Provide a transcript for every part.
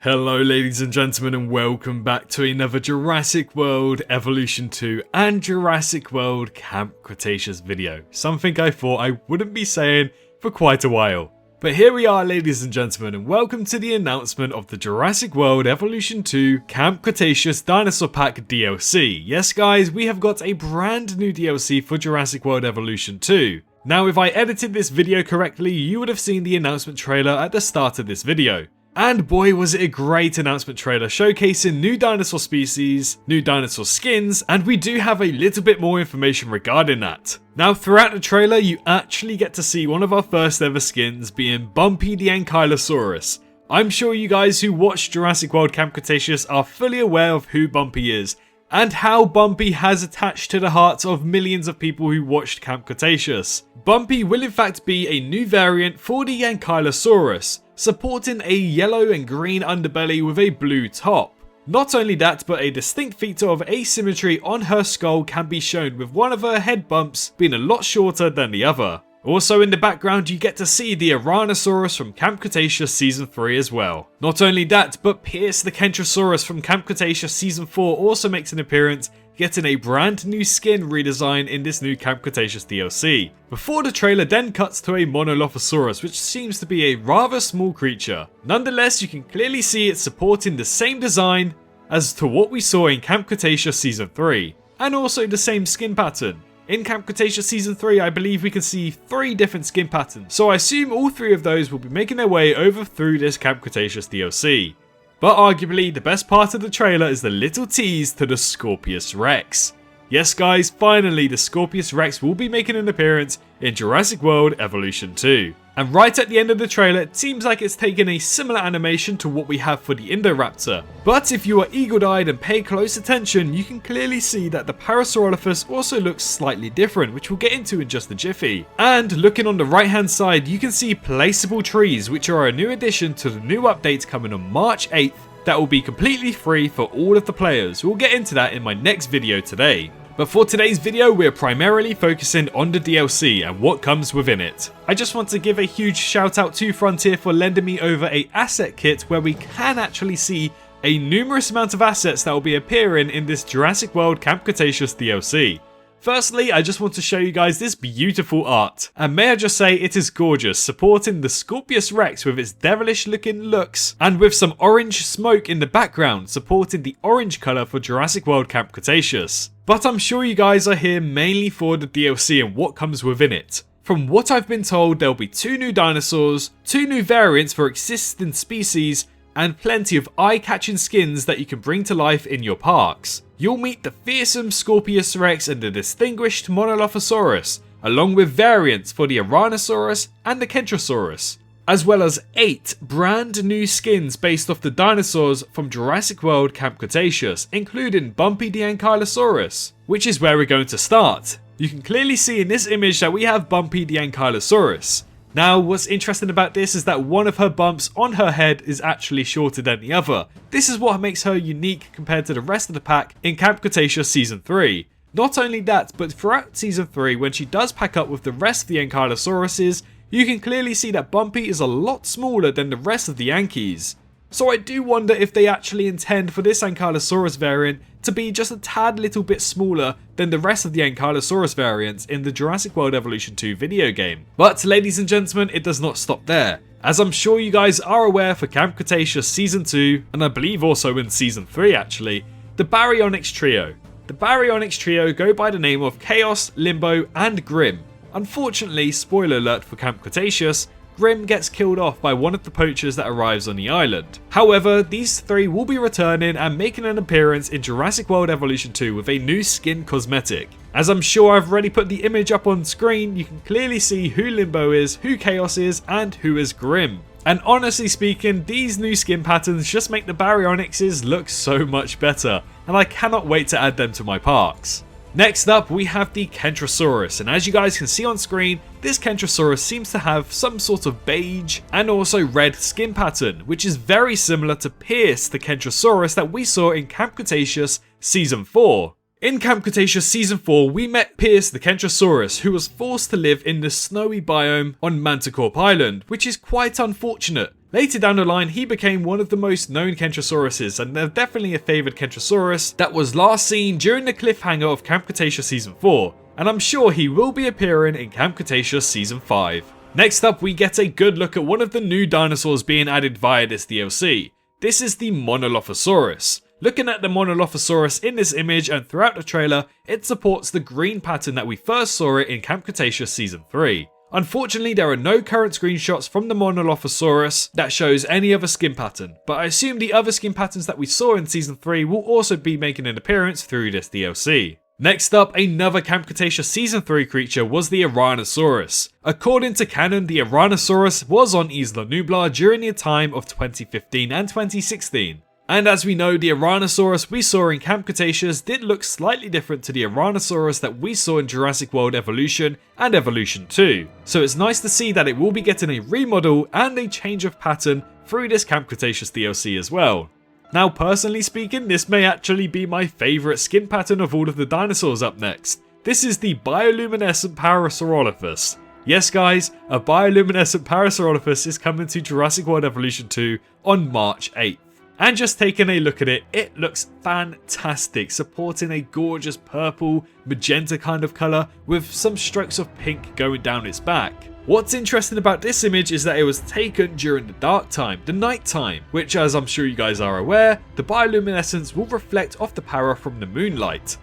Hello ladies and gentlemen, and welcome back to another Jurassic World Evolution 2 and Jurassic World Camp Cretaceous video. Something I thought I wouldn't be saying for quite a while. But here we are ladies and gentlemen, and welcome to the announcement of the Jurassic World Evolution 2 Camp Cretaceous Dinosaur Pack DLC. Yes guys, we have got a brand new DLC for Jurassic World Evolution 2. Now if I edited this video correctly, you would have seen the announcement trailer at the start of this video. And boy was it a great announcement trailer showcasing new dinosaur species, new dinosaur skins, and we do have a little bit more information regarding that. Now throughout the trailer you actually get to see one of our first ever skins being Bumpy the Ankylosaurus. I'm sure you guys who watched Jurassic World Camp Cretaceous are fully aware of who Bumpy is, and how Bumpy has attached to the hearts of millions of people who watched Camp Cretaceous. Bumpy will in fact be a new variant for the Ankylosaurus, supporting a yellow and green underbelly with a blue top. Not only that, but a distinct feature of asymmetry on her skull can be shown, with one of her head bumps being a lot shorter than the other. Also in the background you get to see the Tyrannosaurus from Camp Cretaceous Season 3 as well. Not only that, but Pierce the Kentrosaurus from Camp Cretaceous Season 4 also makes an appearance, getting a brand new skin redesign in this new Camp Cretaceous DLC. Before the trailer then cuts to a Monolophosaurus, which seems to be a rather small creature. Nonetheless, you can clearly see it supporting the same design as to what we saw in Camp Cretaceous Season 3, and also the same skin pattern. In Camp Cretaceous Season 3, I believe we can see 3 different skin patterns, so I assume all 3 of those will be making their way over through this Camp Cretaceous DLC. But arguably, the best part of the trailer is the little tease to the Scorpios Rex. Yes guys, finally the Scorpios Rex will be making an appearance in Jurassic World Evolution 2. And right at the end of the trailer, it seems like it's taken a similar animation to what we have for the Indoraptor. But if you are eagle-eyed and pay close attention, you can clearly see that the Parasaurolophus also looks slightly different, which we'll get into in just a jiffy. And looking on the right hand side, you can see placeable trees, which are a new addition to the new update coming on March 8th that will be completely free for all of the players. We'll get into that in my next video today. But for today's video, we're primarily focusing on the DLC and what comes within it. I just want to give a huge shout out to Frontier for lending me over a asset kit where we can actually see a numerous amount of assets that will be appearing in this Jurassic World Camp Cretaceous DLC. Firstly, I just want to show you guys this beautiful art, and may I just say it is gorgeous, supporting the Scorpios Rex with its devilish looking looks, and with some orange smoke in the background supporting the orange colour for Jurassic World Camp Cretaceous. But I'm sure you guys are here mainly for the DLC and what comes within it. From what I've been told, there'll be 2 new dinosaurs, 2 new variants for existing species, and plenty of eye-catching skins that you can bring to life in your parks. You'll meet the fearsome Scorpios Rex and the distinguished Monolophosaurus, along with variants for the Tyrannosaurus and the Kentrosaurus, as well as 8 brand new skins based off the dinosaurs from Jurassic World Camp Cretaceous, including Bumpy the Ankylosaurus, which is where we're going to start. You can clearly see in this image that we have Bumpy the Ankylosaurus. Now, what's interesting about this is that one of her bumps on her head is actually shorter than the other. This is what makes her unique compared to the rest of the pack in Camp Cretaceous Season 3. Not only that, but throughout Season 3, when she does pack up with the rest of the Ankylosauruses, you can clearly see that Bumpy is a lot smaller than the rest of the Ankies. So I do wonder if they actually intend for this Ankylosaurus variant to be just a tad little bit smaller than the rest of the Ankylosaurus variants in the Jurassic World Evolution 2 video game. But ladies and gentlemen, it does not stop there. As I'm sure you guys are aware, for Camp Cretaceous Season 2, and I believe also in Season 3 actually, the Baryonyx trio. The Baryonyx trio go by the name of Chaos, Limbo and Grim. Unfortunately, spoiler alert for Camp Cretaceous, Grim gets killed off by one of the poachers that arrives on the island. However, these 3 will be returning and making an appearance in Jurassic World Evolution 2 with a new skin cosmetic. As I'm sure I've already put the image up on screen, you can clearly see who Limbo is, who Chaos is, and who is Grim. And honestly speaking, these new skin patterns just make the Baryonyxes look so much better, and I cannot wait to add them to my parks. Next up, we have the Kentrosaurus, and as you guys can see on screen, this Kentrosaurus seems to have some sort of beige and also red skin pattern, which is very similar to Pierce the Kentrosaurus that we saw in Camp Cretaceous Season 4. In Camp Cretaceous Season 4, we met Pierce the Kentrosaurus, who was forced to live in the snowy biome on Manticore Island, which is quite unfortunate, Later down the line, he became one of the most known Kentrosauruses, and they're definitely a favoured Kentrosaurus that was last seen during the cliffhanger of Camp Cretaceous Season 4, and I'm sure he will be appearing in Camp Cretaceous Season 5. Next up, we get a good look at one of the new dinosaurs being added via this DLC. This is the Monolophosaurus. Looking at the Monolophosaurus in this image and throughout the trailer, it supports the green pattern that we first saw it in Camp Cretaceous Season 3. Unfortunately, there are no current screenshots from the Monolophosaurus that shows any other skin pattern, but I assume the other skin patterns that we saw in Season 3 will also be making an appearance through this DLC. Next up, another Camp Cretaceous Season 3 creature was the Tyrannosaurus. According to canon, the Tyrannosaurus was on Isla Nublar during the time of 2015 and 2016. And as we know, the Tyrannosaurus we saw in Camp Cretaceous did look slightly different to the Tyrannosaurus that we saw in Jurassic World Evolution and Evolution 2. So it's nice to see that it will be getting a remodel and a change of pattern through this Camp Cretaceous DLC as well. Now, personally speaking, this may actually be my favourite skin pattern of all of the dinosaurs up next. This is the bioluminescent Parasaurolophus. Yes guys, a bioluminescent Parasaurolophus is coming to Jurassic World Evolution 2 on March 8th. And just taking a look at it, it looks fantastic, supporting a gorgeous purple, magenta kind of colour with some strokes of pink going down its back. What's interesting about this image is that it was taken during the dark time, the night time, which, as I'm sure you guys are aware, the bioluminescence will reflect off the para from the moonlight.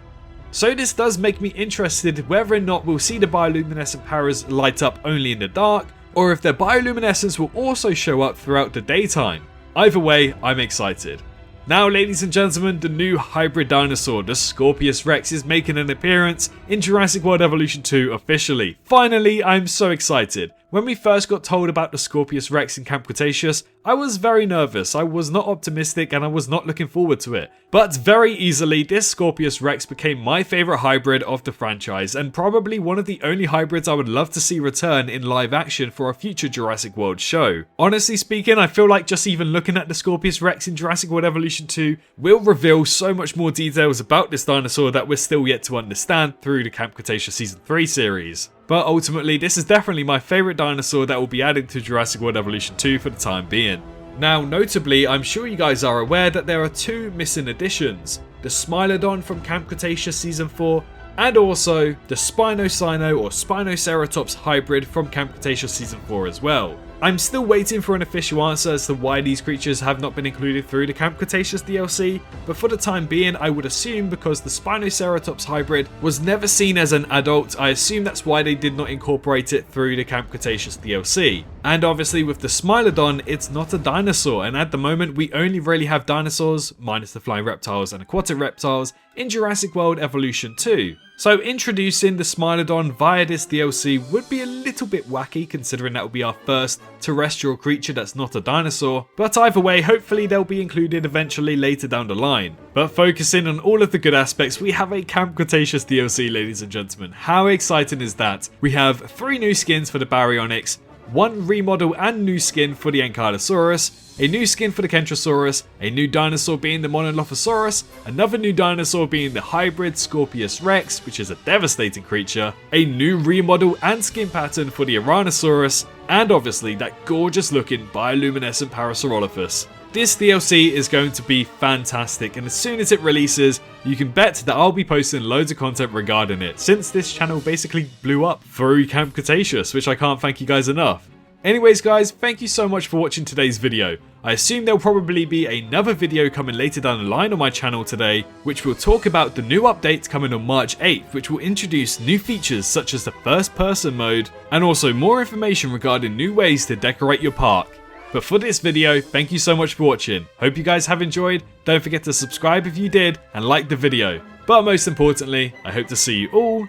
So this does make me interested whether or not we'll see the bioluminescent paras light up only in the dark, or if their bioluminescence will also show up throughout the daytime. Either way, I'm excited. Now, ladies and gentlemen, the new hybrid dinosaur, the Scorpios Rex, is making an appearance in Jurassic World Evolution 2 officially. Finally, I'm so excited. When we first got told about the Scorpios Rex in Camp Cretaceous, I was very nervous, I was not optimistic, and I was not looking forward to it. But very easily, this Scorpios Rex became my favourite hybrid of the franchise, and probably one of the only hybrids I would love to see return in live action for a future Jurassic World show. Honestly speaking, I feel like just even looking at the Scorpios Rex in Jurassic World Evolution 2 will reveal so much more details about this dinosaur that we're still yet to understand through the Camp Cretaceous Season 3 series. But ultimately, this is definitely my favourite dinosaur that will be added to Jurassic World Evolution 2 for the time being. Now, notably, I'm sure you guys are aware that there are two missing additions. The Smilodon from Camp Cretaceous Season 4, and also the Spinosino or Spinoceratops hybrid from Camp Cretaceous Season 4 as well. I'm still waiting for an official answer as to why these creatures have not been included through the Camp Cretaceous DLC, but for the time being I would assume because the Spinoceratops hybrid was never seen as an adult, I assume that's why they did not incorporate it through the Camp Cretaceous DLC. And obviously with the Smilodon, it's not a dinosaur, and at the moment we only really have dinosaurs, minus the flying reptiles and aquatic reptiles, in Jurassic World Evolution 2. So introducing the Smilodon via this DLC would be a little bit wacky considering that would be our first terrestrial creature that's not a dinosaur, but either way, hopefully they'll be included eventually later down the line. But focusing on all of the good aspects, we have a Camp Cretaceous DLC, ladies and gentlemen. How exciting is that? We have 3 new skins for the Baryonyx, 1 remodel and new skin for the Ankylosaurus, a new skin for the Kentrosaurus, a new dinosaur being the Monolophosaurus, another new dinosaur being the hybrid Scorpios Rex, which is a devastating creature, a new remodel and skin pattern for the Tyrannosaurus, and obviously that gorgeous looking bioluminescent Parasaurolophus. This DLC is going to be fantastic, and as soon as it releases, you can bet that I'll be posting loads of content regarding it, since this channel basically blew up through Camp Cretaceous, which I can't thank you guys enough. Anyways guys, thank you so much for watching today's video. I assume there'll probably be another video coming later down the line on my channel today, which will talk about the new update coming on March 8th, which will introduce new features such as the first person mode, and also more information regarding new ways to decorate your park. But for this video, thank you so much for watching. Hope you guys have enjoyed. Don't forget to subscribe if you did and like the video. But most importantly, I hope to see you all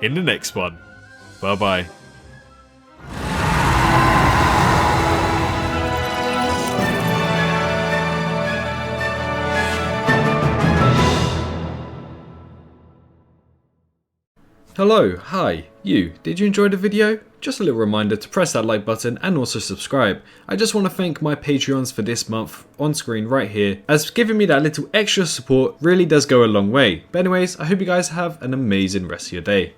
in the next one. Bye bye. Hello, hi, you. Did you enjoy the video? Just a little reminder to press that like button and also subscribe. I just want to thank my Patreons for this month on screen right here, as giving me that little extra support really does go a long way. But anyways, I hope you guys have an amazing rest of your day.